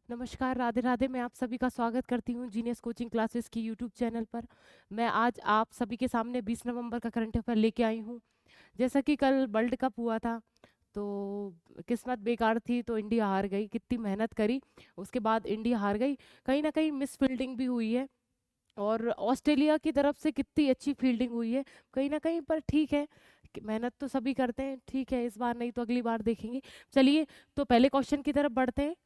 नमस्कार, राधे राधे। मैं आप सभी का स्वागत करती हूँ जीनियस कोचिंग क्लासेस की यूट्यूब चैनल पर। मैं आज आप सभी के सामने 20 नवंबर का करंट अफेयर लेके आई हूँ। जैसा कि कल वर्ल्ड कप हुआ था, तो किस्मत बेकार थी, तो इंडिया हार गई। कितनी मेहनत करी, उसके बाद इंडिया हार गई। कहीं ना कहीं मिस फील्डिंग भी हुई है, और ऑस्ट्रेलिया की तरफ से कितनी अच्छी फील्डिंग हुई है कहीं ना कहीं। पर ठीक है, कि मेहनत तो सभी करते हैं। ठीक है, इस बार नहीं तो अगली बार देखेंगे। चलिए, तो पहले क्वेश्चन की तरफ बढ़ते हैं।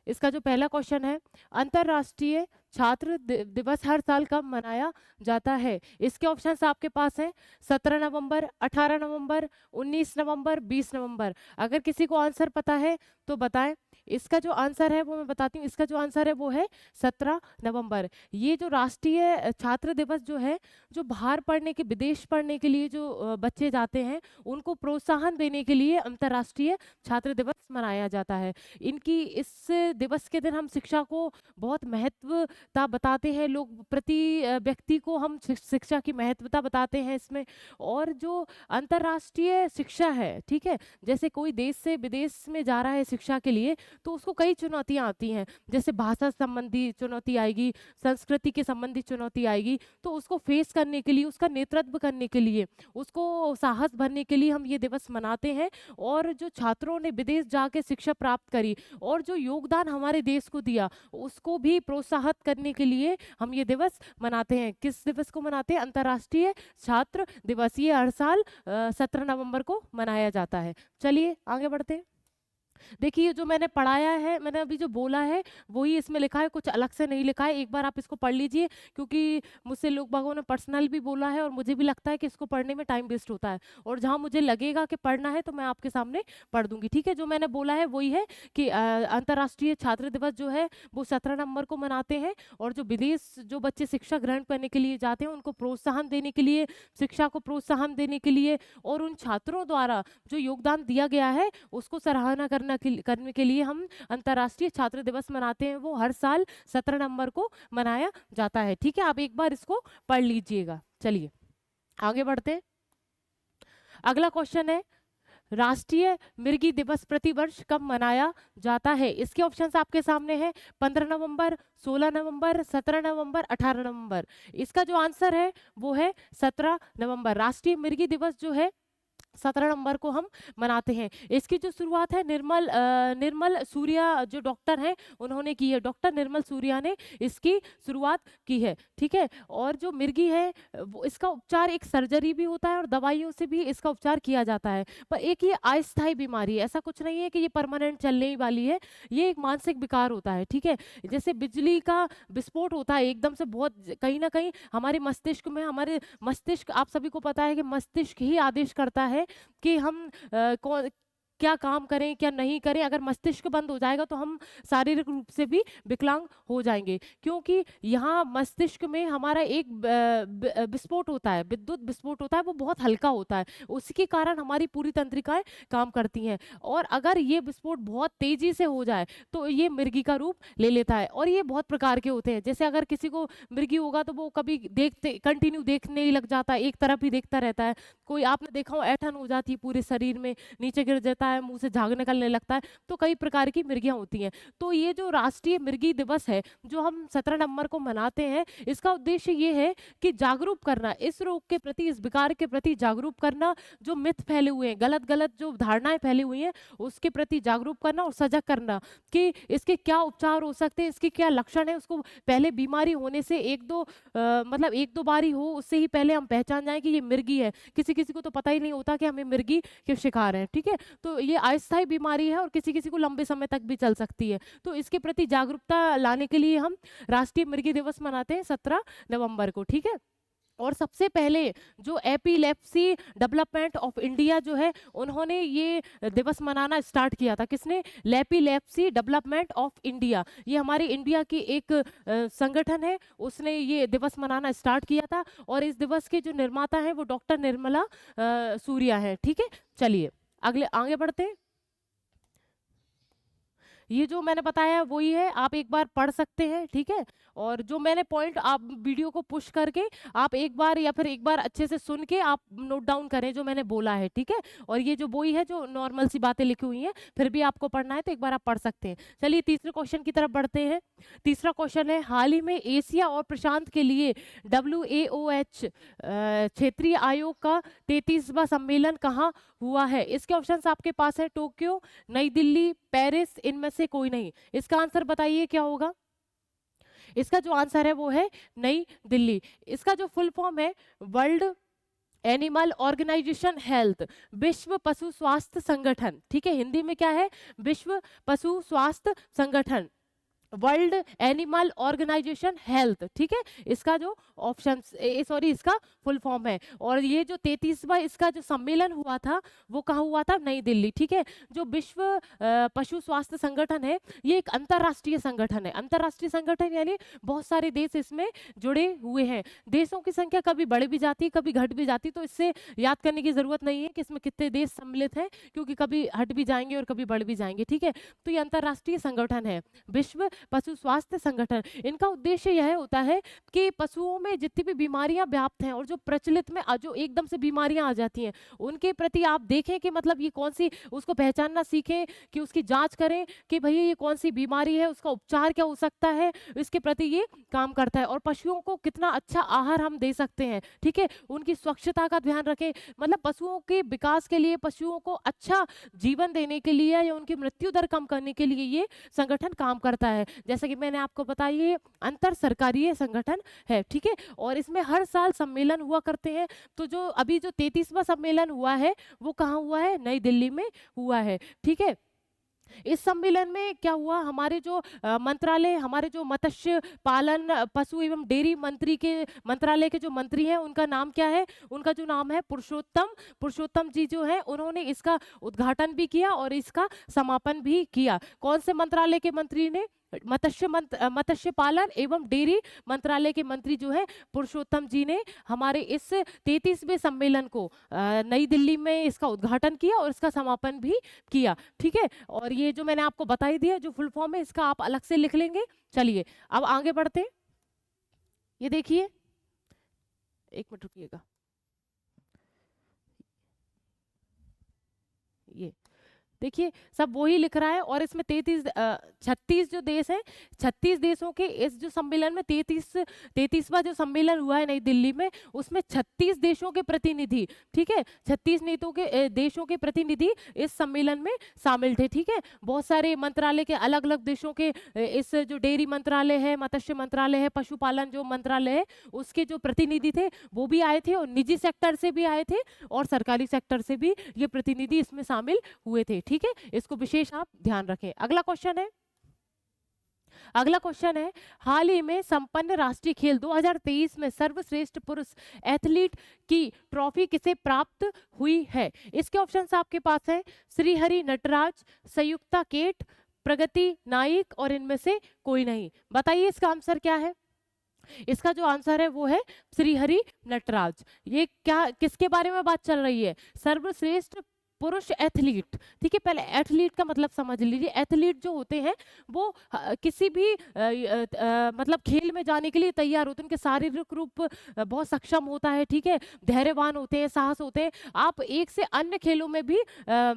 इसका जो पहला क्वेश्चन है, अंतर्राष्ट्रीय छात्र दिवस हर साल कब मनाया जाता है? इसके ऑप्शंस आपके पास हैं: 17 नवंबर, 18 नवंबर, 19 नवंबर, 20 नवंबर। अगर किसी को आंसर पता है तो बताएं। इसका जो आंसर है वो मैं बताती हूँ। इसका जो आंसर है वो है 17 नवंबर। ये जो राष्ट्रीय छात्र दिवस जो है, जो बाहर पढ़ने के, विदेश पढ़ने के लिए जो बच्चे जाते हैं, उनको प्रोत्साहन देने के लिए अंतर्राष्ट्रीय छात्र दिवस मनाया जाता है। इनकी इस दिवस के दिन हम शिक्षा को बहुत महत्वता बताते हैं। लोग प्रति व्यक्ति को हम शिक्षा की महत्वता बताते हैं इसमें। और जो अंतर्राष्ट्रीय शिक्षा है, ठीक है, जैसे कोई देश से विदेश में जा रहा है शिक्षा के लिए, तो उसको कई चुनौतियां आती हैं। जैसे भाषा संबंधी चुनौती आएगी, संस्कृति के संबंधी चुनौती आएगी। तो उसको फेस करने के लिए, उसका नेतृत्व करने के लिए, उसको साहस भरने के लिए हम ये दिवस मनाते हैं। और जो छात्रों ने विदेश जाके शिक्षा प्राप्त करी और जो योगदान हमारे देश को दिया, उसको भी प्रोत्साहित करने के लिए हम ये दिवस मनाते हैं। किस दिवस को मनाते हैं? अंतर्राष्ट्रीय छात्र दिवस। ये हर साल 17 नवंबर को मनाया जाता है। चलिए आगे बढ़ते हैं। देखिए, जो मैंने पढ़ाया है, मैंने अभी जो बोला है वही इसमें लिखा है, कुछ अलग से नहीं लिखा है। एक बार आप इसको पढ़ लीजिए, क्योंकि मुझसे लोग बागों ने पर्सनल भी बोला है और मुझे भी लगता है कि इसको पढ़ने में टाइम वेस्ट होता है। और जहाँ मुझे लगेगा कि पढ़ना है तो मैं आपके सामने पढ़ दूंगी। ठीक है, जो मैंने बोला है वही है कि अंतर्राष्ट्रीय छात्र दिवस जो है वो 17 नवंबर को मनाते हैं। और जो विदेश जो बच्चे शिक्षा ग्रहण करने के लिए जाते हैं, उनको प्रोत्साहन देने के लिए, शिक्षा को प्रोत्साहन देने के लिए, और उन छात्रों द्वारा जो योगदान दिया गया है उसको सराहना करने के लिए हम अंतर्राष्ट्रीय छात्र दिवस मनाते हैं। वो हर साल 17 नवंबर को मनाया जाता है। ठीक है, आप एक बार इसको पढ़ लीजिएगा। चलिए आगे बढ़ते हैं। अगला क्वेश्चन है, राष्ट्रीय मृगी दिवस प्रतिवर्ष कब मनाया जाता है? इसके ऑप्शंस आपके सामने हैं: 15 नवंबर, 16 नवंबर, 17 नवंबर, 18 नवंबर। इसका जो आंसर है वो है 17 नवंबर। राष्ट्रीय मृगी दिवस जो है 17 नवंबर को हम मनाते हैं। इसकी जो शुरुआत है निर्मल सूर्या जो डॉक्टर हैं उन्होंने की है। डॉक्टर निर्मल सूर्या ने इसकी शुरुआत की है। ठीक है, और जो मिर्गी है वो, इसका उपचार एक सर्जरी भी होता है और दवाइयों से भी इसका उपचार किया जाता है। पर एक ये अस्थायी बीमारी है, ऐसा कुछ नहीं है कि ये परमानेंट चलने ही वाली है। ये एक मानसिक विकार होता है। ठीक है, जैसे बिजली का विस्फोट होता है एकदम से, बहुत कहीं ना कहीं हमारे मस्तिष्क में, हमारे मस्तिष्क, आप सभी को पता है कि मस्तिष्क ही आदेश करता है कि हम क्या काम करें क्या नहीं करें। अगर मस्तिष्क बंद हो जाएगा तो हम शारीरिक रूप से भी विकलांग हो जाएंगे, क्योंकि यहाँ मस्तिष्क में हमारा एक विस्फोट होता है, विद्युत विस्फोट होता है, वो बहुत हल्का होता है। उसके कारण हमारी पूरी तंत्रिकाएं काम करती हैं। और अगर ये विस्फोट बहुत तेजी से हो जाए तो ये मिर्गी का रूप ले लेता है। और ये बहुत प्रकार के होते हैं। जैसे अगर किसी को मिर्गी होगा तो वो कभी देखते कंटिन्यू देखने ही लग जाता है, एक तरफ ही देखता रहता है। कोई आपने देखा हो, ऐठन हो जाती है पूरे शरीर में, नीचे गिर जाता है, मुंह से झाग निकलने लगता है। तो कई प्रकार की मिर्गियां होती हैं। तो ये जो राष्ट्रीय मिर्गी दिवस है जो हम 17 नवंबर को मनाते हैं, इसका उद्देश्य ये है कि जागरूक करना, इस रोग के प्रति, इस विकार के प्रति जागरूक करना। जो मिथ फैले हुए हैं, गलत गलत जो धारणाएं फैली हुई हैं, उसके प्रति जागरूक करना और सजग करना कि इसके क्या उपचार हो सकते हैं, इसके क्या लक्षण है। उसको पहले बीमारी होने से मतलब एक दो बारी हो उससे ही पहले हम पहचान जाएं कि ये मिर्गी है। किसी किसी को तो पता ही नहीं होता कि हमें मिर्गी के शिकार हैं। ठीक है, तो ये अस्थायी बीमारी है और किसी किसी को लंबे समय तक भी चल सकती है। तो इसके प्रति जागरूकता लाने के लिए हम राष्ट्रीय मिर्गी दिवस मनाते हैं 17 नवंबर को। ठीक है, और सबसे पहले जो एपिलेप्सी डेवलपमेंट ऑफ इंडिया जो है, उन्होंने ये दिवस मनाना स्टार्ट किया था। किसने? लेपिलेप्सी डेवलपमेंट ऑफ इंडिया, ये हमारे इंडिया की एक संगठन है, उसने ये दिवस मनाना स्टार्ट किया था। और इस दिवस के जो निर्माता हैं वो डॉक्टर निर्मला सूर्या है। ठीक है, चलिए अगले आगे बढ़ते हैं। ये जो मैंने बताया है वही है, आप एक बार पढ़ सकते हैं, ठीक है। और जो मैंने पॉइंट आप वीडियो को पुश करके आप एक बार या फिर एक बार अच्छे से सुन के आप नोट डाउन करें जो मैंने बोला है, ठीक है। और ये जो वही है जो नॉर्मल सी बातें लिखी हुई हैं, फिर भी आपको पढ़ना है तो एक बार आप पढ़ सकते हैं। चलिए तीसरे क्वेश्चन की तरफ बढ़ते हैं। तीसरा क्वेश्चन है, हाल ही में एशिया और प्रशांत के लिए WAOH क्षेत्रीय आयोग का 33वां सम्मेलन कहाँ हुआ है? इसके ऑप्शंस आपके पास है, टोक्यो, नई दिल्ली, पेरिस, इनमें से कोई नहीं। इसका आंसर बताइए क्या होगा? इसका जो आंसर है वो है नई दिल्ली। इसका जो फुल फॉर्म है, वर्ल्ड एनिमल ऑर्गेनाइजेशन हेल्थ, विश्व पशु स्वास्थ्य संगठन, ठीक है। हिंदी में क्या है? विश्व पशु स्वास्थ्य संगठन, वर्ल्ड एनिमल ऑर्गेनाइजेशन हेल्थ, ठीक है। इसका जो ऑप्शन सॉरी इसका फुल फॉर्म है। और ये जो 33वां इसका जो सम्मेलन हुआ था वो कहाँ हुआ था? नई दिल्ली, ठीक है। जो विश्व पशु स्वास्थ्य संगठन है ये एक अंतरराष्ट्रीय संगठन है। अंतरराष्ट्रीय संगठन यानी बहुत सारे देश इसमें जुड़े हुए हैं। देशों की संख्या कभी बढ़ भी जाती कभी घट भी जाती, तो इससे याद करने की जरूरत नहीं है कि इसमें कितने देश सम्मिलित हैं, क्योंकि कभी हट भी जाएंगे और कभी बढ़ भी जाएंगे, ठीक है। तो ये अंतरराष्ट्रीय संगठन है विश्व पशु स्वास्थ्य संगठन। इनका उद्देश्य यह होता है कि पशुओं में जितनी भी बीमारियां व्याप्त हैं और जो प्रचलित में जो एकदम से बीमारियां आ जाती हैं उनके प्रति आप देखें कि मतलब ये कौन सी, उसको पहचानना सीखें, कि उसकी जांच करें कि भैया ये कौन सी बीमारी है, उसका उपचार क्या हो सकता है, इसके प्रति ये काम करता है। और पशुओं को कितना अच्छा आहार हम दे सकते हैं, ठीक है, उनकी स्वच्छता का ध्यान रखें। मतलब पशुओं के विकास के लिए, पशुओं को अच्छा जीवन देने के लिए या उनकी मृत्यु दर कम करने के लिए ये संगठन काम करता है। जैसा कि मैंने आपको बताया ये अंतर सरकारी संगठन है, ठीक है। और इसमें हर साल सम्मेलन हुआ करते हैं। तो जो अभी जो 33वां सम्मेलन हुआ है वो कहाँ हुआ है? नई दिल्ली में हुआ है, ठीक है। इस सम्मेलन में क्या हुआ, हमारे जो मंत्रालय, हमारे जो मत्स्य पालन पशु एवं डेयरी मंत्री के मंत्रालय के जो मंत्री हैं उनका नाम क्या है? उनका जो नाम है पुरुषोत्तम जी जो है, उन्होंने इसका उद्घाटन भी किया और इसका समापन भी किया। कौन से मंत्रालय के मंत्री ने? मत्स्य पालन एवं डेयरी मंत्रालय के मंत्री जो है पुरुषोत्तम जी ने हमारे इस 33वें सम्मेलन को नई दिल्ली में इसका उद्घाटन किया और इसका समापन भी किया, ठीक है। और ये जो मैंने आपको बताई दिया जो फुल फॉर्म है इसका आप अलग से लिख लेंगे। चलिए अब आगे बढ़ते हैं। ये देखिए, एक मिनट रुकिएगा, ये देखिए सब वही लिख रहा है। और इसमें 36 जो देश हैं, 36 देशों के इस जो सम्मेलन में 33वां जो सम्मेलन हुआ है नई दिल्ली में, उसमें 36 देशों के प्रतिनिधि, ठीक है, 36 देशों के प्रतिनिधि इस सम्मेलन में शामिल थे, ठीक है। बहुत सारे मंत्रालय के अलग अलग देशों के इस जो डेयरी मंत्रालय है, मत्स्य मंत्रालय है, पशुपालन जो मंत्रालय है, उसके जो प्रतिनिधि थे वो भी आए थे, और निजी सेक्टर से भी आए थे और सरकारी सेक्टर से भी ये प्रतिनिधि इसमें शामिल हुए थे, ठीक है। इसको विशेष आप ध्यान रखें। अगला क्वेश्चन है, हाल ही में संपन्न राष्ट्रीय खेल 2023 में सर्वश्रेष्ठ पुरुष एथलीट की ट्रॉफी किसे प्राप्त हुई है? इसके ऑप्शंस आपके पास हैं, श्रीहरि नटराज, संयुक्ता केट, प्रगति नाइक और इनमें से कोई नहीं। बताइए इसका आंसर क्या है? इसका जो आंसर है वो है श्रीहरि नटराज। ये क्या, किसके बारे में बात चल रही है? सर्वश्रेष्ठ पुरुष एथलीट, ठीक है। पहले एथलीट का मतलब समझ लीजिए। एथलीट जो होते हैं वो किसी भी मतलब खेल में जाने के लिए तैयार होते हैं, उनके शारीरिक रूप बहुत सक्षम होता है, ठीक है, धैर्यवान होते हैं, साहस होते हैं। आप एक से अन्य खेलों में भी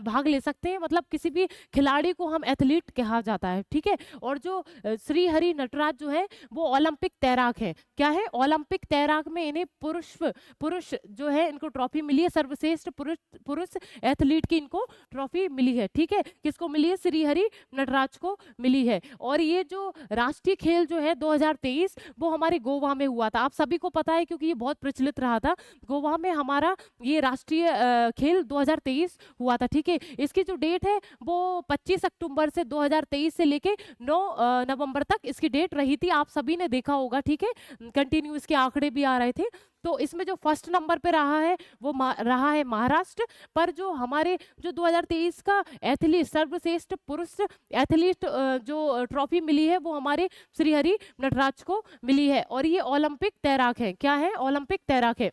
भाग ले सकते हैं, मतलब किसी भी खिलाड़ी को हम एथलीट कहा जाता है, ठीक है। और जो श्रीहरि नटराज जो है वो ओलंपिक तैराक है। क्या है? ओलंपिक तैराक में इन्हें पुरुष जो है इनको ट्रॉफी मिली है, सर्वश्रेष्ठ पुरुष एथलीट की इनको ट्रॉफी मिली है, ठीक है। किसको मिली है? श्रीहरि नटराज को मिली है। और ये जो राष्ट्रीय खेल जो है 2023 वो हमारे गोवा में हुआ था। आप सभी को पता है क्योंकि ये बहुत प्रचलित रहा था। गोवा में हमारा ये राष्ट्रीय खेल 2023 हुआ था, ठीक है। इसकी जो डेट है वो 25 अक्टूबर से 2023 से लेके 9 नवंबर तक इसकी डेट रही थी। आप सभी ने देखा होगा, ठीक है, कंटिन्यू इसके आंकड़े भी आ रहे थे। तो इसमें जो फर्स्ट नंबर पे रहा है वो रहा है महाराष्ट्र। पर जो हमारे जो 2023 का एथलीट, सर्वश्रेष्ठ पुरुष एथलीट जो ट्रॉफी मिली है वो हमारे श्रीहरि नटराज को मिली है। और ये ओलंपिक तैराक है। क्या है? ओलंपिक तैराक है।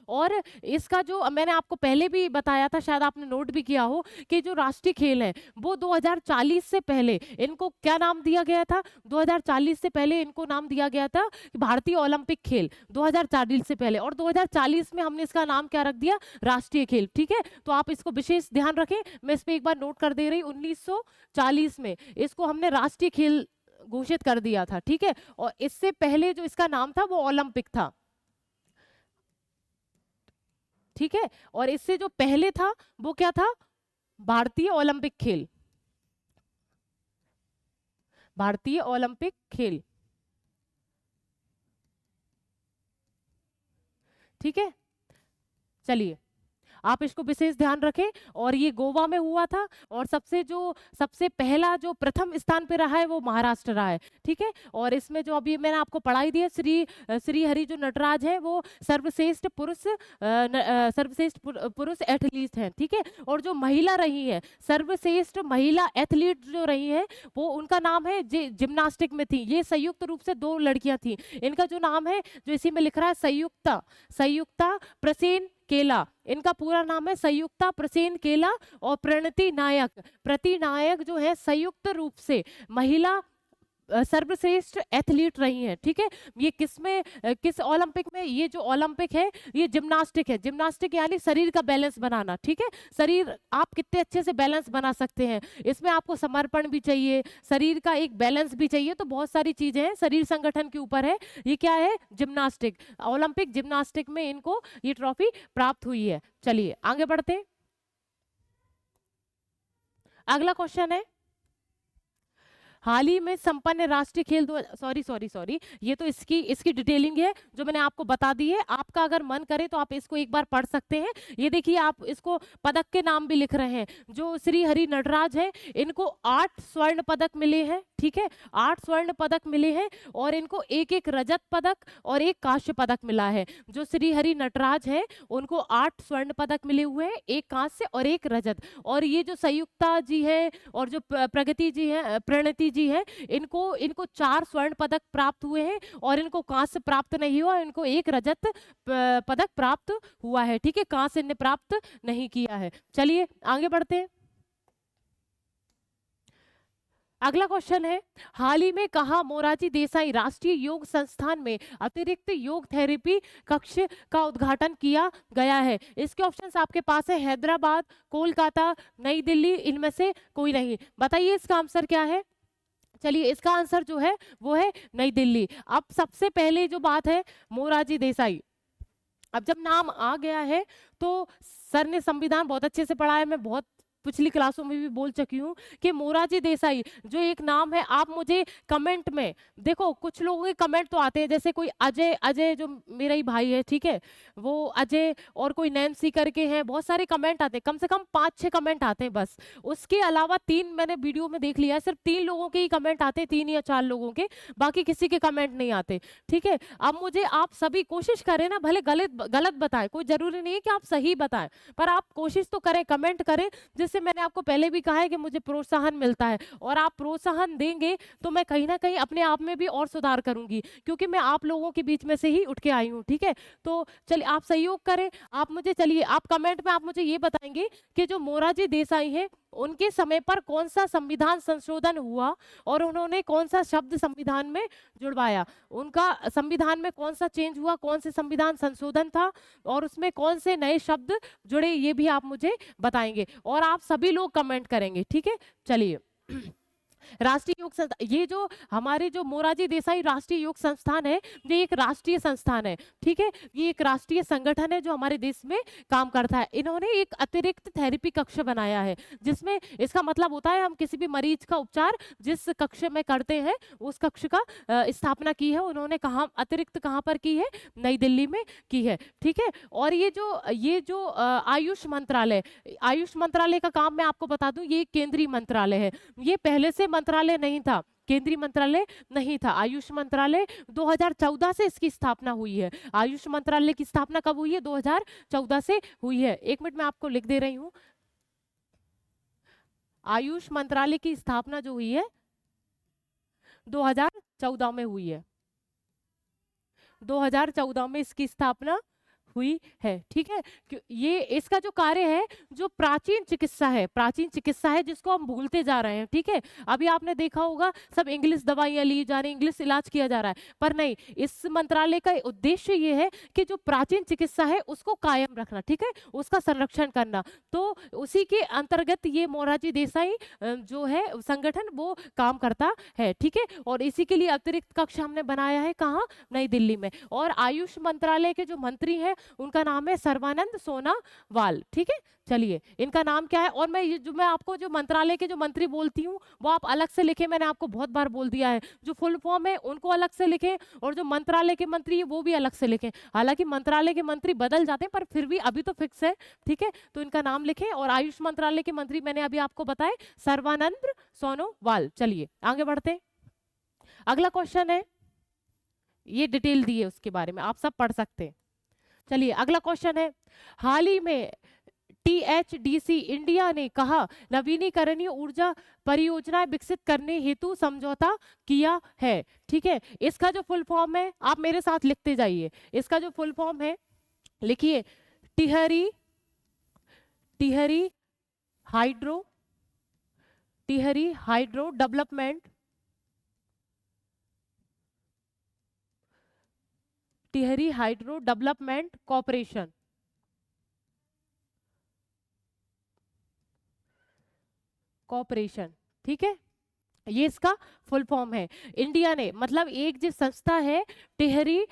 और इसका जो मैंने आपको पहले भी बताया था, शायद आपने नोट भी किया हो, कि जो राष्ट्रीय खेल है वो 2040 से पहले इनको क्या नाम दिया गया था? 2040 से पहले इनको नाम दिया गया था भारतीय ओलंपिक खेल, 2040 से पहले। और 2040 में हमने इसका नाम क्या रख दिया? राष्ट्रीय खेल। ठीक है, तो आप इसको विशेष ध्यान रखें। मैं इस पे एक बार नोट कर दे रही, 1940 में इसको हमने राष्ट्रीय खेल घोषित कर दिया था। ठीक है, और इससे पहले जो इसका नाम था वो ओलंपिक था। ठीक है, और इससे जो पहले था वो क्या था? भारतीय ओलंपिक खेल, भारतीय ओलंपिक खेल। ठीक है, चलिए आप इसको विशेष ध्यान रखें। और ये गोवा में हुआ था, और सबसे पहला जो प्रथम स्थान पे रहा है वो महाराष्ट्र रहा है। ठीक है, और इसमें जो अभी मैंने आपको पढ़ाई दी है, श्री हरि जो नटराज है वो सर्वश्रेष्ठ पुरुष एथलीट हैं। ठीक है, और जो महिला रही है, सर्वश्रेष्ठ महिला एथलीट जो रही है, वो उनका नाम है जिम्नास्टिक में थी। ये संयुक्त रूप से 2 लड़कियां थी। इनका जो नाम है जो इसी में लिख रहा है, संयुक्ता प्रसेन केला। इनका पूरा नाम है संयुक्ता प्रसेन केला और प्रणति नायक। प्रति नायक जो है संयुक्त रूप से महिला सर्वश्रेष्ठ एथलीट रही हैं। ठीक है, ये किस ओलंपिक में? ये जो ओलंपिक है ये जिम्नास्टिक है। जिम्नास्टिक यानी शरीर का बैलेंस बनाना। ठीक है, शरीर आप कितने अच्छे से बैलेंस बना सकते हैं, इसमें आपको समर्पण भी चाहिए, शरीर का एक बैलेंस भी चाहिए, तो बहुत सारी चीजें हैं, शरीर संगठन के ऊपर है। ये क्या है? जिम्नास्टिक, ओलंपिक जिम्नास्टिक में इनको ये ट्रॉफी प्राप्त हुई है। चलिए आगे बढ़ते हैं। अगला क्वेश्चन है, हाल ही में संपन्न राष्ट्रीय खेल सॉरी, ये तो इसकी डिटेलिंग है जो मैंने आपको बता दी है। आपका अगर मन करे तो आप इसको एक बार पढ़ सकते हैं। ये देखिए, आप इसको पदक के नाम भी लिख रहे हैं। जो श्री हरि नटराज है, इनको 8 स्वर्ण पदक मिले हैं। ठीक है, 8 स्वर्ण पदक मिले हैं, और इनको एक रजत पदक और एक कांस्य पदक मिला है। जो श्री हरि नटराज है उनको 8 स्वर्ण पदक मिले हुए हैं, एक कांस्य और एक रजत। और ये जो संयुक्ता जी है और जो प्रगति जी है, प्रणति जी है, इनको 4 स्वर्ण पदक प्राप्त हुए हैं, और इनको कांस्य प्राप्त नहीं हुआ, इनको एक रजत पदक प्राप्त हुआ है। ठीक है, कांस्य इन्हें प्राप्त नहीं किया है। चलिए आगे बढ़ते हैं। अगला क्वेश्चन है, हाल ही में कहा मोरारजी देसाई राष्ट्रीय योग संस्थान में अतिरिक्त योग थेरेपी कक्ष का उद्घाटन किया गया है? इसके ऑप्शंस आपके पास है, हैदराबाद, कोलकाता, नई दिल्ली, इनमें से कोई नहीं। बताइए इसका आंसर क्या है? चलिए इसका आंसर जो है वो है नई दिल्ली। अब सबसे पहले जो बात है, मोरारजी देसाई, अब जब नाम आ गया है तो सर ने संविधान बहुत अच्छे से पढ़ा है, मैं बहुत पिछली क्लासों में भी बोल चुकी हूँ कि मोरारजी देसाई जो एक नाम है, आप मुझे कमेंट में देखो, कुछ लोगों के कमेंट तो आते हैं, जैसे कोई अजय जो मेरा ही भाई है, ठीक है, वो अजय, और कोई नैन्सी करके हैं, बहुत सारे कमेंट आते हैं, कम से कम 5-6 कमेंट आते हैं बस। उसके अलावा 3 मैंने वीडियो में देख लिया है, सिर्फ 3 लोगों के ही कमेंट आते हैं, 3 या 4 लोगों के, बाकी किसी के कमेंट नहीं आते। ठीक है, अब मुझे आप सभी कोशिश करें ना, भले गलत गलत बताएं, कोई जरूरी नहीं है कि आप सही बताएं, पर आप कोशिश तो करें, कमेंट करें, जिससे मैंने आपको पहले भी कहा है कि मुझे प्रोत्साहन मिलता है, और आप प्रोत्साहन देंगे तो मैं कहीं ना कहीं अपने आप में भी और सुधार करूंगी, क्योंकि मैं आप लोगों के बीच में से ही उठ के आई हूँ। ठीक है, तो चलिए आप सहयोग करें, आप मुझे, चलिए आप कमेंट में आप मुझे ये बताएंगे कि जो मोरारजी देसाई है उनके समय पर कौन सा संविधान संशोधन हुआ और उन्होंने कौन सा शब्द संविधान में जुड़वाया, उनका संविधान में कौन सा चेंज हुआ, कौन से संविधान संशोधन था, और उसमें कौन से नए शब्द जुड़े, ये भी आप मुझे बताएंगे, और आप सभी लोग कमेंट करेंगे। ठीक है, चलिए राष्ट्रीय योग संस्थान, ये जो हमारे जो मोरारजी देसाई राष्ट्रीय योग संस्थान है, ये एक राष्ट्रीय संस्थान है। ठीक है, ये एक राष्ट्रीय संगठन है जो हमारे देश में काम करता है। इन्होंने एक अतिरिक्त थेरेपी कक्ष बनाया है, जिसमें इसका मतलब होता है हम किसी भी मरीज का उपचार जिस कक्ष में करते हैं उस कक्ष का स्थापना की है उन्होंने। कहा अतिरिक्त कहाँ पर की है? नई दिल्ली में की है। ठीक है, और ये जो आयुष मंत्रालय का काम मैं आपको बता दूं, ये केंद्रीय मंत्रालय है, ये पहले से मंत्रालय नहीं था, केंद्रीय मंत्रालय नहीं था। आयुष मंत्रालय 2014 से इसकी स्थापना हुई है। आयुष मंत्रालय की स्थापना कब हुई है? 2014 से हुई है। एक मिनट में आपको लिख दे रही हूं, आयुष मंत्रालय की स्थापना जो हुई है 2014 में हुई है, 2014 में इसकी स्थापना हुई है। ठीक है, ये इसका जो कार्य है, जो प्राचीन चिकित्सा है, प्राचीन चिकित्सा है जिसको हम भूलते जा रहे हैं। ठीक है, अभी आपने देखा होगा सब इंग्लिश दवाइयां ली जा रही, इंग्लिश इलाज किया जा रहा है, पर नहीं, इस मंत्रालय का उद्देश्य ये है कि जो प्राचीन चिकित्सा है उसको कायम रखना, ठीक है, उसका संरक्षण करना। तो उसी के अंतर्गत ये मोरारजी देसाई जो है संगठन वो काम करता है। ठीक है, और इसी के लिए अतिरिक्त कक्ष हमने बनाया है, कहाँ, नई दिल्ली में। और आयुष मंत्रालय के जो मंत्री हैं उनका नाम है सर्बानंद सोनोवाल। ठीक है, चलिए इनका नाम क्या है, और मैं आपको जो मंत्रालय के जो मंत्री बोलती हूँ वो आप अलग से लिखे, मैंने आपको बहुत बार बोल दिया है, जो फुल फॉर्म है उनको अलग से लिखें, और जो मंत्रालय के मंत्री है वो भी अलग से लिखें। हालांकि मंत्रालय के मंत्री बदल जाते हैं पर फिर भी अभी तो फिक्स है। ठीक है, तो इनका नाम लिखें। और आयुष मंत्रालय के मंत्री मैंने अभी आपको बताए, सर्बानंद सोनोवाल। चलिए आगे बढ़ते हैं। अगला क्वेश्चन है, ये डिटेल दी है उसके बारे में, आप सब पढ़ सकते हैं। चलिए अगला क्वेश्चन है, हाल ही में टीएचडीसी इंडिया ने कहा नवीनीकरणीय ऊर्जा परियोजनाएं विकसित करने हेतु समझौता किया है। ठीक है, इसका जो फुल फॉर्म है आप मेरे साथ लिखते जाइए, इसका जो फुल फॉर्म है लिखिए, Tehri Tehri hydro Tehri hydro development Tehri hydro development corporation. Corporation, ठीक है, ये इसका फुल फॉर्म है। इंडिया ने, मतलब एक जो संस्था है टिहरी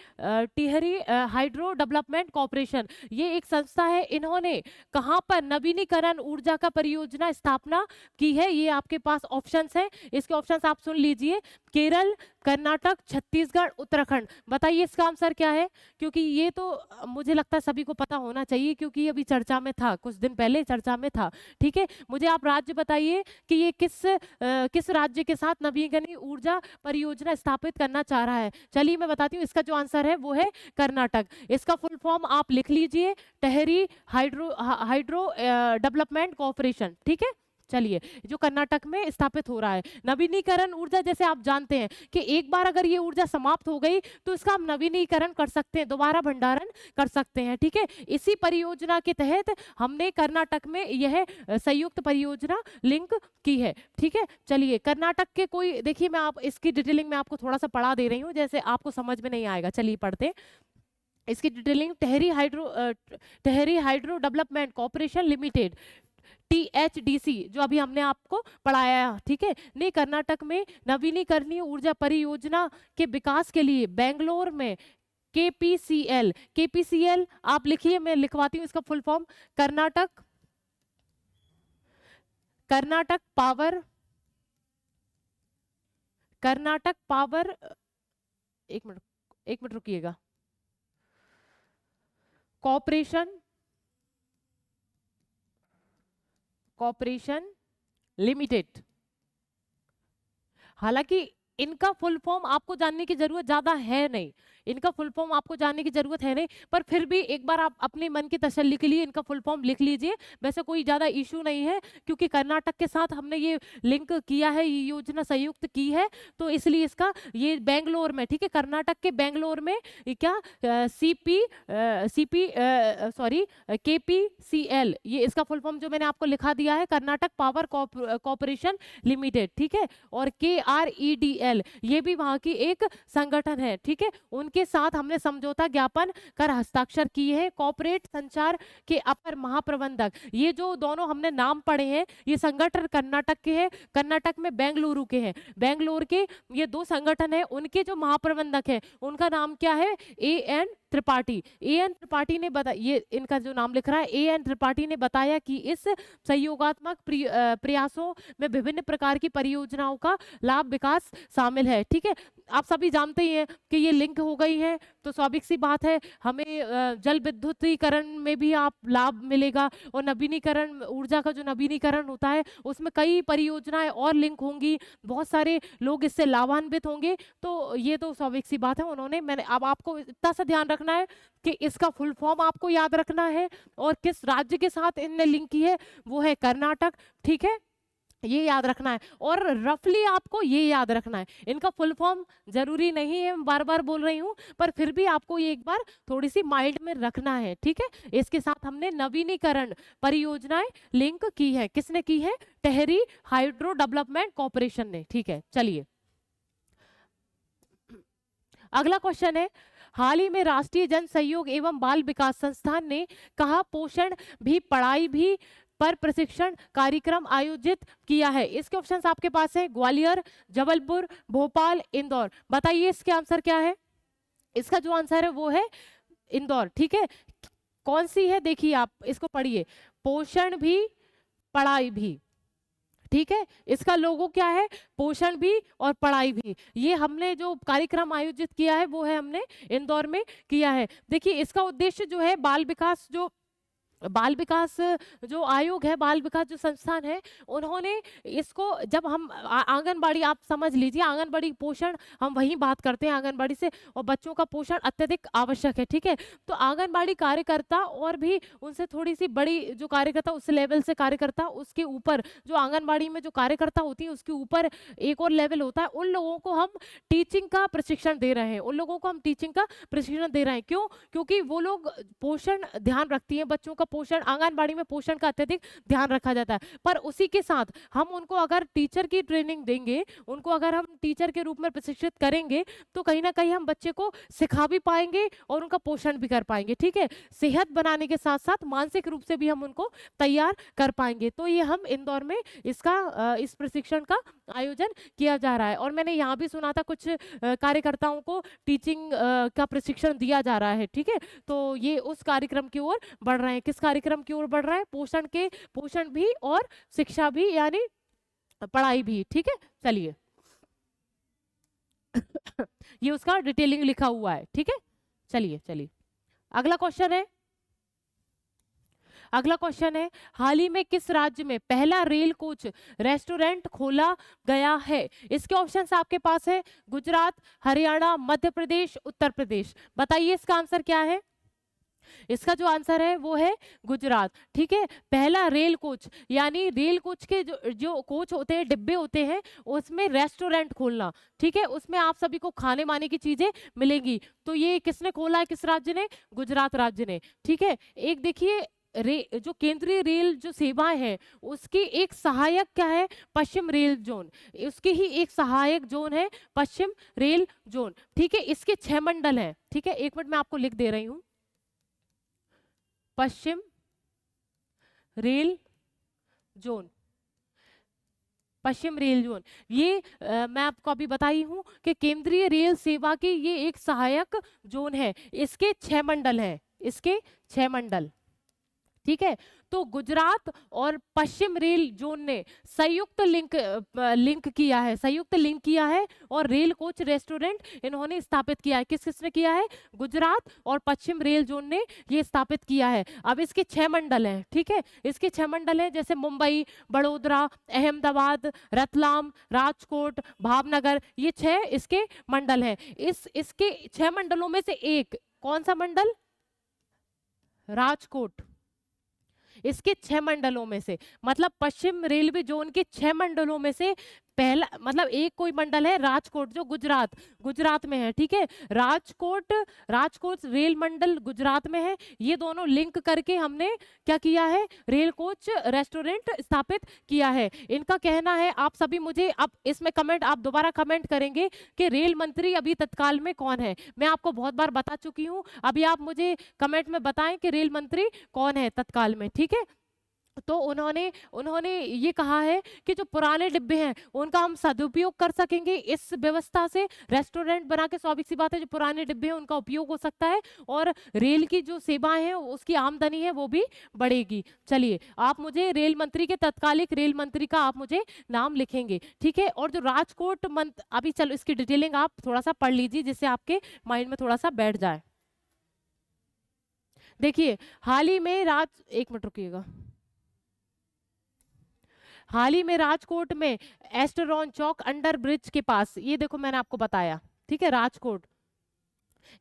हाइड्रो डेवलपमेंट कॉर्पोरेशन, ये एक संस्था है, इन्होंने कहां पर नवीनीकरण ऊर्जा का परियोजना स्थापना की है। ये आपके पास ऑप्शंस हैं, इसके ऑप्शंस आप सुन लीजिए, केरल, कर्नाटक, छत्तीसगढ़, उत्तराखंड। बताइए इसका आंसर क्या है, क्योंकि ये तो मुझे लगता है सभी को पता होना चाहिए, क्योंकि ये अभी चर्चा में था, कुछ दिन पहले चर्चा में था। ठीक है, मुझे आप राज्य बताइए कि ये किस राज्य के साथ नवीकरणीय ऊर्जा परियोजना स्थापित करना चाह रहा है। चलिए मैं बताती हूँ, इसका जो आंसर है वो है कर्नाटक। इसका फुल फॉर्म आप लिख लीजिए, टिहरी हाइड्रो डेवलपमेंट कॉर्पोरेशन। ठीक है, चलिए, जो कर्नाटक में स्थापित हो रहा है। नवीनीकरण ऊर्जा, जैसे आप जानते हैं कि एक बार अगर ये ऊर्जा समाप्त हो गई तो इसका हम नवीनीकरण कर सकते हैं, दोबारा भंडारण कर सकते हैं। ठीक है, इसी परियोजना के तहत हमने कर्नाटक में यह संयुक्त परियोजना लिंक की है। ठीक है, चलिए हालांकि के कोई, देखिए मैं आप इसकी डिटेलिंग में आपको थोड़ा सा पढ़ा दे रही हूँ, जैसे आपको समझ में नहीं आएगा। चलिए पढ़ते हैं इसकी detailing. Tehri hydro development corporation limited, THDC, जो अभी हमने आपको पढ़ाया, ठीक है, ने कर्नाटक में नवीनीकरणीय ऊर्जा परियोजना के विकास के लिए बेंगलोर में केपीसीएल आप लिखिए, मैं लिखवाती हूँ इसका फुल फॉर्म, कर्नाटक पावर, एक मिनट रुकिएगा, कॉर्पोरेशन लिमिटेड। हालांकि इनका फुल फॉर्म आपको जानने की जरूरत ज्यादा है नहीं, इनका फुल फॉर्म आपको जानने की जरूरत है नहीं, पर फिर भी एक बार आप अपने मन की तसल्ली के लिए इनका फुल फॉर्म लिख लीजिए। वैसे कोई ज्यादा इशू नहीं है, क्योंकि कर्नाटक के साथ हमने ये लिंक किया है, ये योजना संयुक्त की है, तो इसलिए इसका ये बेंगलोर में, ठीक है, कर्नाटक के बेंगलोर में क्या केपीसीएल, ये इसका फुल फॉर्म जो मैंने आपको लिखा दिया है, कर्नाटक पावर कॉर्पोरेशन लिमिटेड। ठीक है, और KREDL ये भी वहां की एक संगठन है। ठीक है, उनके साथ हमने समझौता ज्ञापन कर हस्ताक्षर किए हैं। कॉर्पोरेट संचार के अपर महाप्रबंधक, ये जो दोनों हमने नाम पढ़े हैं, ये संगठन कर्नाटक के हैं, कर्नाटक में बेंगलुरु के हैं। बेंगलोर के ये दो संगठन है, उनके जो महाप्रबंधक है उनका नाम क्या है, AN त्रिपाठी ने बताया, ये इनका जो नाम लिख रहा है AN त्रिपाठी ने बताया कि इस सहयोगात्मक प्रयासों में विभिन्न प्रकार की परियोजनाओं का लाभ विकास शामिल है। ठीक है, आप सभी जानते ही हैं कि ये लिंक हो गई है, तो स्वाभाविक सी बात है हमें जल विद्युतीकरण में भी आप लाभ मिलेगा, और नवीनीकरण ऊर्जा का जो नवीनीकरण होता है उसमें कई परियोजनाएं और लिंक होंगी, बहुत सारे लोग इससे लाभान्वित होंगे। तो ये तो स्वाभाविक सी बात है, उन्होंने, मैंने, अब आपको इतना सा ध्यान रखना है कि इसका फुल फॉर्म आपको याद रखना है, और किस राज्य के साथ इनने लिंक की है वो है कर्नाटक। ठीक है, ये याद रखना है और रफली आपको ये याद रखना है। इनका फुल फॉर्म जरूरी नहीं है, मैं बार बार बोल रही हूँ, पर फिर भी आपको ये एक बार थोड़ी सी माइंड में रखना है, ठीक है। इसके साथ हमने नवीनीकरण परियोजनाएं लिंक की है, किसने की है? टेहरी हाइड्रो डेवलपमेंट कॉर्पोरेशन ने, ठीक है। चलिए अगला क्वेश्चन है, हाल ही में राष्ट्रीय जन सहयोग एवं बाल विकास संस्थान ने कहा पोषण भी पढ़ाई भी पर प्रशिक्षण कार्यक्रम आयोजित किया है। इसके ऑप्शंस आपके पास है, ग्वालियर, जबलपुर, भोपाल, इंदौर। बताइए इसके आंसर क्या है? इसका जो आंसर है वो है इंदौर, ठीक है। कौन सी है? देखिए आप इसको पढ़िए, पोषण भी पढ़ाई भी, ठीक है। इसका लोगो क्या है? पोषण भी और पढ़ाई भी। ये हमने जो कार्यक्रम आयोजित किया है वो है हमने इंदौर में किया है। देखिए इसका उद्देश्य जो है बाल विकास जो आयोग है, बाल विकास जो संस्थान है, उन्होंने इसको, जब हम आंगनबाड़ी, आप समझ लीजिए आंगनबाड़ी पोषण हम वहीं बात करते हैं आंगनबाड़ी से, और बच्चों का पोषण अत्यधिक आवश्यक है, ठीक है। तो आंगनबाड़ी कार्यकर्ता और भी उनसे थोड़ी सी बड़ी जो कार्यकर्ता, उस लेवल से कार्यकर्ता, उसके ऊपर जो आंगनबाड़ी में जो कार्यकर्ता होती है उसके ऊपर एक और लेवल होता है, उन लोगों को हम टीचिंग का प्रशिक्षण दे रहे हैं, उन लोगों को हम टीचिंग का प्रशिक्षण दे रहे हैं। क्यों? क्योंकि वो लोग पोषण ध्यान रखती हैं, बच्चों का पोषण, आंगनबाड़ी में पोषण का अत्यधिक ध्यान रखा जाता है। पर उसी के साथ हम उनको अगर टीचर की ट्रेनिंग देंगे, उनको अगर हम टीचर के रूप में प्रशिक्षित करेंगे, तो कहीं ना कहीं हम बच्चे को सिखा भी पाएंगे और उनका पोषण भी कर पाएंगे, ठीक है। सेहत बनाने के साथ साथ मानसिक रूप से भी हम उनको तैयार कर पाएंगे। तो ये हम इंदौर में इस प्रशिक्षण का आयोजन किया जा रहा है। और मैंने यहाँ भी सुना था कुछ कार्यकर्ताओं को टीचिंग का प्रशिक्षण दिया जा रहा है, ठीक है। तो ये उस कार्यक्रम की ओर बढ़ रहे हैं। किस कार्यक्रम की ओर बढ़ रहा है? पोषण भी और शिक्षा भी, यानी पढ़ाई भी, ठीक है। चलिए ये उसका डिटेलिंग लिखा हुआ है, ठीक है। चलिए चलिए अगला क्वेश्चन है, हाल ही में किस राज्य में पहला रेल कोच रेस्टोरेंट खोला गया है? इसके ऑप्शंस आपके पास है, गुजरात, हरियाणा, मध्य प्रदेश, उत्तर प्रदेश। बताइए इसका आंसर क्या है? इसका जो आंसर है वो है गुजरात, ठीक है। पहला रेल कोच, यानी रेल कोच के जो कोच होते हैं, डिब्बे होते हैं, उसमें रेस्टोरेंट खोलना, ठीक है। उसमें आप सभी को खाने माने की चीजें मिलेंगी। तो ये किसने खोला है? किस राज्य ने? गुजरात राज्य ने, ठीक है। एक देखिए जो केंद्रीय रेल जो सेवाएं हैं, उसकी एक सहायक क्या है? पश्चिम रेल जोन। उसकी ही एक सहायक जोन है पश्चिम रेल जोन, ठीक है। इसके 6 मंडल हैं, ठीक है। एक मिनट में आपको लिख दे रही हूं, पश्चिम रेल जोन, पश्चिम रेल जोन। ये मैं आपको अभी बताई हूं कि केंद्रीय रेल सेवा की ये एक सहायक जोन है। इसके 6 मंडल हैं, इसके 6 मंडल, ठीक है। तो गुजरात और पश्चिम रेल जोन ने संयुक्त लिंक किया है और रेल कोच रेस्टोरेंट इन्होंने स्थापित किया है। किसने किया है? गुजरात और पश्चिम रेल जोन ने ये स्थापित किया है। अब इसके 6 मंडल हैं, ठीक है। इसके 6 मंडल हैं, जैसे मुंबई, बड़ोदरा, अहमदाबाद, रतलाम, राजकोट, भावनगर, ये 6 इसके मंडल हैं। इसके 6 मंडलों में से एक कौन सा मंडल? राजकोट। इसके 6 मंडलों में से, मतलब पश्चिम रेलवे जोन के 6 मंडलों में से पहला, मतलब एक कोई मंडल है राजकोट, जो गुजरात में है, ठीक है। राजकोट रेल मंडल गुजरात में है। ये दोनों लिंक करके हमने क्या किया है? रेल कोच रेस्टोरेंट स्थापित किया है। इनका कहना है, आप सभी मुझे अब इसमें आप दोबारा कमेंट करेंगे कि रेल मंत्री अभी तत्काल में कौन है। मैं आपको बहुत बार बता चुकी हूँ, अभी आप मुझे कमेंट में बताएं कि रेल मंत्री कौन है तत्काल में, ठीक है। तो उन्होंने उन्होंने ये कहा है कि जो पुराने डिब्बे हैं उनका हम सदुपयोग कर सकेंगे इस व्यवस्था से। रेस्टोरेंट बना के, स्वाभाविक सी बात है, जो पुराने डिब्बे हैं उनका उपयोग हो सकता है और रेल की जो सेवाएं हैं उसकी आमदनी है वो भी बढ़ेगी। चलिए, आप मुझे रेल मंत्री के, तत्कालिक रेल मंत्री का आप मुझे नाम लिखेंगे, ठीक है। और जो राजकोट अभी चलो इसकी डिटेलिंग आप थोड़ा सा पढ़ लीजिए, जिससे आपके माइंड में थोड़ा सा बैठ जाए। देखिए, हाल ही में एक मिनट रुकिएगा। हाल ही में राजकोट में एस्टरॉन चौक अंडर ब्रिज के पास, ये देखो मैंने आपको बताया, ठीक है, राजकोट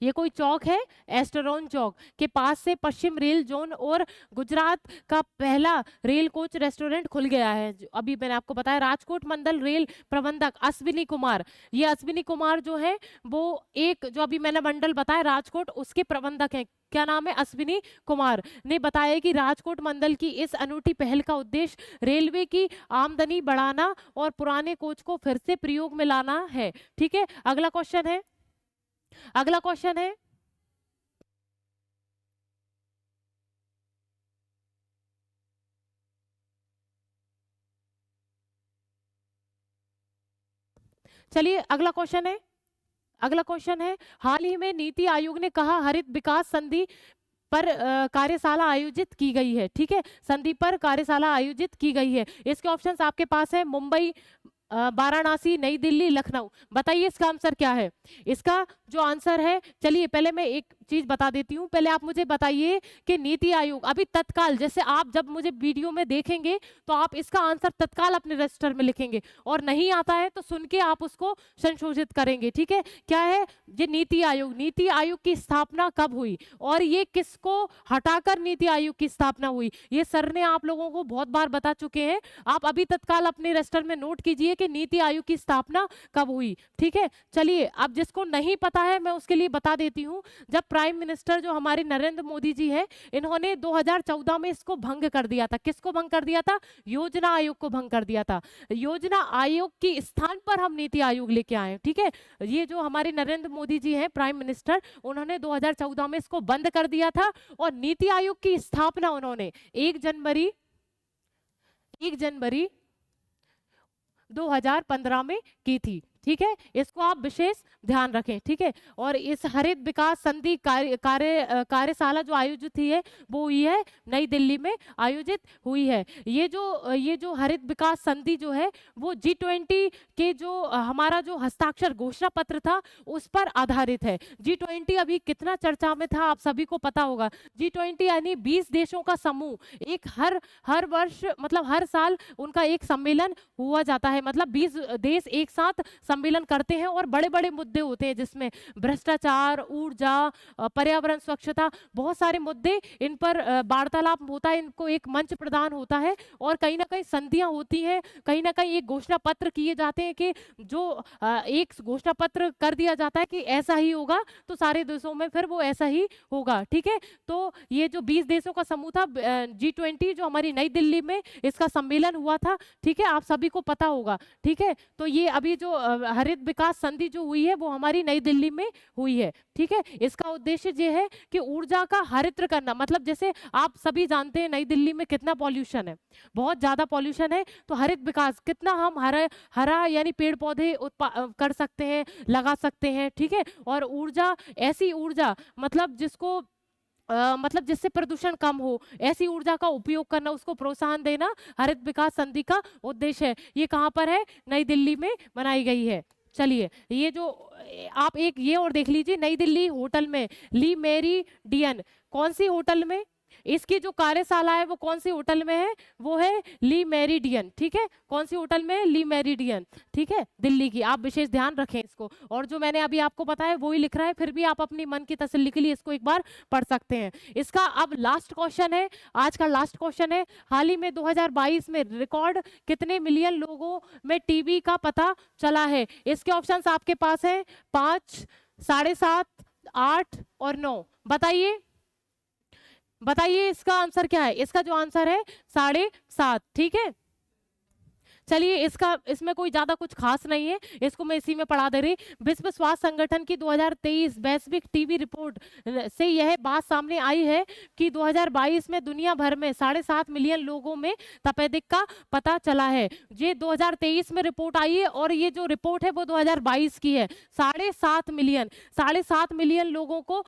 ये कोई चौक है, एस्टरोन चौक के पास से पश्चिम रेल जोन और गुजरात का पहला रेल कोच रेस्टोरेंट खुल गया है। अभी मैंने आपको बताया राजकोट मंडल रेल प्रबंधक अश्विनी कुमार, ये अश्विनी कुमार जो है वो एक जो अभी मैंने मंडल बताया राजकोट उसके प्रबंधक हैं। क्या नाम है? अश्विनी कुमार ने बताया कि राजकोट मंडल की इस अनूठी पहल का उद्देश्य रेलवे की आमदनी बढ़ाना और पुराने कोच को फिर से प्रयोग में लाना है। ठीक है, अगला क्वेश्चन है, अगला क्वेश्चन है, चलिए अगला क्वेश्चन है, अगला क्वेश्चन है, हाल ही में नीति आयोग ने कहा हरित विकास संधि पर कार्यशाला आयोजित की गई है। ठीक है, संधि पर कार्यशाला आयोजित की गई है। इसके ऑप्शंस आपके पास है मुंबई, वाराणसी, नई दिल्ली, लखनऊ। बताइए इसका आंसर क्या है? इसका जो आंसर है, चलिए पहले मैं एक चीज बता देती हूँ, पहले आप मुझे बताइए कि नीति आयोग अभी तत्काल, जैसे आप जब मुझे वीडियो में देखेंगे तो आप इसका आंसर तत्काल अपने रजिस्टर में लिखेंगे और नहीं आता है तो सुन के आप उसको संशोधित करेंगे। ठीक है, क्या है ये नीति आयोग? नीति आयोग की स्थापना कब हुई और ये किसको हटाकर नीति आयोग की स्थापना हुई? ये सर ने आप लोगों को बहुत बार बता चुके हैं। आप अभी तत्काल अपने रजिस्टर में नोट कीजिए कि नीति आयोग की स्थापना कब हुई। ठीक है, चलिए अब जिसको नहीं पता है मैं उसके लिए बता देती हूँ। जब प्राइम मिनिस्टर जो हमारे नरेंद्र मोदी जी है, इन्होंने 2014 में इसको भंग कर दिया था। किसको भंग कर दिया था? योजना आयोग को भंग कर दिया था। योजना आयोग के स्थान पर हम नीति आयोग लेके आए। ठीक है, ये जो हमारे नरेंद्र मोदी जी हैं प्राइम मिनिस्टर, उन्होंने 2014 में इसको बंद कर दिया था और नीति आयोग की स्थापना उन्होंने 1 जनवरी 2015 में की थी। ठीक है, इसको आप विशेष ध्यान रखें। ठीक है, और इस हरित विकास संधि कार्यशाला जो आयोजित हुई है वो हुई है नई दिल्ली में आयोजित हुई है। ये जो हरित विकास संधि जो है वो G20 के जो हमारा जो हस्ताक्षर घोषणा पत्र था उस पर आधारित है। G20 अभी कितना चर्चा में था आप सभी को पता होगा। G20 यानी 20 देशों का समूह, एक हर वर्ष मतलब हर साल उनका एक सम्मेलन हुआ जाता है, मतलब 20 देश एक साथ सम्मेलन करते हैं और बड़े बड़े मुद्दे होते हैं जिसमें भ्रष्टाचार, ऊर्जा, पर्यावरण, स्वच्छता, बहुत सारे मुद्दे इन पर वार्तालाप होता है, इनको एक मंच प्रदान होता है और कहीं ना कहीं संधियां होती हैं, कहीं ना कहीं एक घोषणा पत्र किए जाते हैं कि जो एक घोषणा पत्र कर दिया जाता है कि ऐसा ही होगा तो सारे देशों में फिर वो ऐसा ही होगा। ठीक है, तो ये जो 20 देशों का समूह था G20 जो हमारी नई दिल्ली में इसका सम्मेलन हुआ था। ठीक है, आप सभी को पता होगा। ठीक है, तो ये अभी जो हरित विकास संधि जो हुई है वो हमारी नई दिल्ली में हुई है। ठीक है, इसका उद्देश्य ये है कि ऊर्जा का हरित करना, मतलब जैसे आप सभी जानते हैं नई दिल्ली में कितना पॉल्यूशन है, बहुत ज्यादा पॉल्यूशन है, तो हरित विकास कितना हम हरा हरा यानी पेड़ पौधे कर सकते हैं, लगा सकते हैं। ठीक है, और ऊर्जा, ऐसी ऊर्जा मतलब जिसको मतलब जिससे प्रदूषण कम हो, ऐसी ऊर्जा का उपयोग करना, उसको प्रोत्साहन देना हरित विकास संधि का उद्देश्य है। ये कहाँ पर है? नई दिल्ली में बनाई गई है। चलिए ये जो आप एक ये और देख लीजिए, नई दिल्ली होटल में ली मेरीडियन, कौन सी होटल में? इसकी जो कार्यशाला है वो कौन सी होटल में है? वो है ली मेरीडियन। ठीक है, कौन सी होटल में है? ली मेरीडियन। ठीक है, दिल्ली की, आप विशेष ध्यान रखें इसको। और जो मैंने अभी आपको बताया वो ही लिख रहा है, फिर भी आप अपनी मन की तसल्ली के लिए इसको एक बार पढ़ सकते हैं। इसका अब लास्ट क्वेश्चन है, आज का लास्ट क्वेश्चन है, हाल ही में 2022 में रिकॉर्ड कितने मिलियन लोगों में टीबी का पता चला है? इसके ऑप्शंस आपके पास है 5, 7.5, 8 और 9। बताइए बताइए इसका आंसर क्या है? इसका जो आंसर है 7.5। ठीक है, चलिए इसमें कोई ज्यादा कुछ खास नहीं है, इसको मैं इसी में पढ़ा दे रही। विश्व स्वास्थ्य संगठन की 2023 वैश्विक टीबी रिपोर्ट से यह बात सामने आई है कि 2022 में दुनिया भर में 7.5 मिलियन लोगों में तपेदिक का पता चला है। ये 2023 में रिपोर्ट आई है और ये जो रिपोर्ट है वो 2022 की है। 7.5 मिलियन लोगों को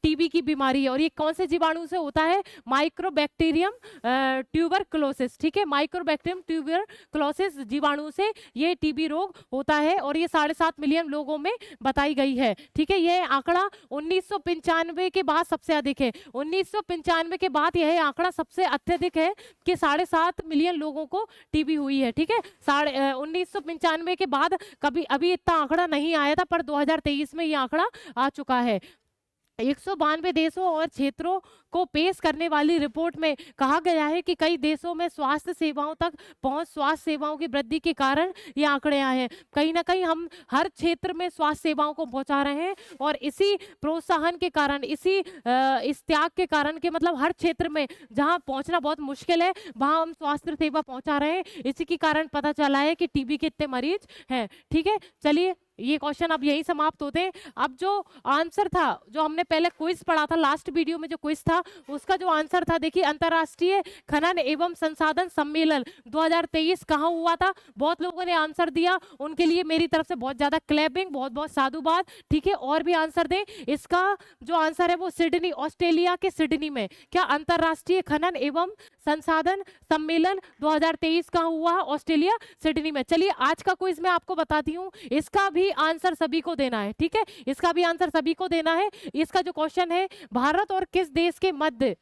टीबी की बीमारी है और ये कौन से जीवाणु से होता है? Mycobacterium tuberculosis. ठीक है, माइक्रोबैक्टीरियम ट्यूबरक्लोसिस ट्यूबरकुलोसिस जीवाणु से ये टीबी रोग होता है और ये 7.5 मिलियन लोगों में बताई गई है। ठीक है, यह आंकड़ा 1995 के बाद सबसे अधिक है। 1995 के बाद यह आंकड़ा सबसे अत्यधिक है कि 7.5 मिलियन लोगों को टीबी हुई है। ठीक है, 1995 के बाद कभी अभी इतना आंकड़ा नहीं आया था, पर 2023 में ये आंकड़ा आ चुका है। 192 देशों और क्षेत्रों को पेश करने वाली रिपोर्ट में कहा गया है कि कई देशों में स्वास्थ्य सेवाओं तक पहुंच, स्वास्थ्य सेवाओं की वृद्धि के कारण ये आंकड़े आए हैं। कहीं ना कहीं हम हर क्षेत्र में स्वास्थ्य सेवाओं को पहुंचा रहे हैं और इसी प्रोत्साहन के कारण, इस त्याग के कारण के मतलब हर क्षेत्र में जहां पहुंचना बहुत मुश्किल है वहां हम स्वास्थ्य सेवा पहुंचा रहे हैं। इसी के कारण पता चला है कि टीबी के इतने मरीज हैं। ठीक है, चलिए ये क्वेश्चन अब यही समाप्त होते हैं। अब जो आंसर था, जो हमने पहले क्विज पढ़ा था, लास्ट वीडियो में जो क्विज था उसका जो आंसर था, देखिए अंतरराष्ट्रीय खनन एवं संसाधन सम्मेलन 2023 कहाँ हुआ था। बहुत लोगों ने आंसर दिया, उनके लिए मेरी तरफ से बहुत ज्यादा क्लैपिंग, बहुत बहुत साधुवाद। ठीक है, और भी आंसर दें। इसका जो आंसर है वो सिडनी, ऑस्ट्रेलिया के सिडनी में। क्या अंतरराष्ट्रीय खनन एवं संसाधन सम्मेलन 2023 कहाँ हुआ? ऑस्ट्रेलिया, सिडनी में। चलिए आज का क्विज मैं आपको बताती हूँ, इसका भी आंसर सभी को देना है। ठीक है, इसका भी आंसर सभी को देना है। इसका जो क्वेश्चन है, भारत और किस देश के मध्य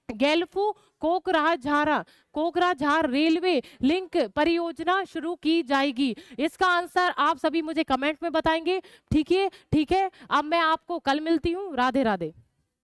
गैल्फू कोकराझार रेलवे लिंक परियोजना शुरू की जाएगी? इसका आंसर आप सभी मुझे कमेंट में बताएंगे। ठीक है, अब मैं आपको कल मिलती हूँ। राधे राधे।